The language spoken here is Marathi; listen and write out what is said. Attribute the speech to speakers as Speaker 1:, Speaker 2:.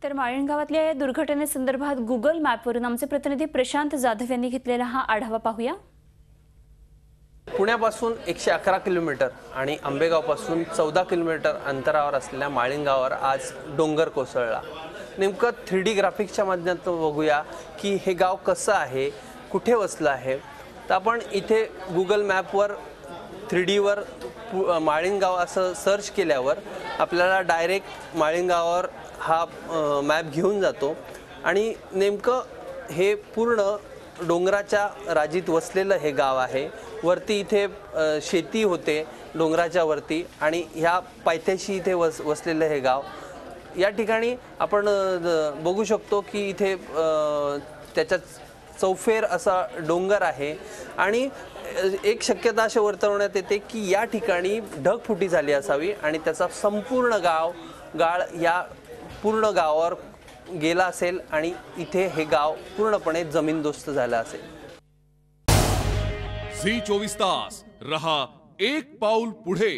Speaker 1: तर माळीण गावातल्या या दुर्घटनेसंदर्भात गुगल मॅपवरून आमचे प्रतिनिधी प्रशांत जाधव यांनी घेतलेला हा आढावा पाहूया।
Speaker 2: पुण्यापासून 111 किलोमीटर आणि आंबेगावपासून 14 किलोमीटर अंतरावर असलेल्या माळीण गावावर आज डोंगर कोसळला। नेमकं 3D ग्राफिक्सच्या माध्यमातून बघूया की हे गाव कसं आहे, कुठे वसलं आहे। तर आपण इथे गुगल मॅपवर 3D वर माळीण गाव असं सर्च केल्यावर आपल्याला डायरेक्ट माळीण गावावर हा मॅप घेऊन जातो आणि नेमकं हे पूर्ण डोंगराच्या राजीत वसलेलं हे गाव आहे। वरती इथे शेती होते डोंगराच्या वरती आणि ह्या पायथ्याशी इथे वसलेलं हे गाव। या ठिकाणी आपण बघू शकतो की इथे त्याच्या चौफेर असा डोंगर आहे आणि एक शक्यता अशी वर्तवण्यात येते की या ठिकाणी ढगफुटी झाली असावी आणि त्याचा संपूर्ण गाळ या पूर्ण गावावर गेला असेल आणि इथे हे गाव पूर्णपणे जमीनदोस्त झालं असेल।
Speaker 3: झी 24 तास रहा एक पाऊल पुढे।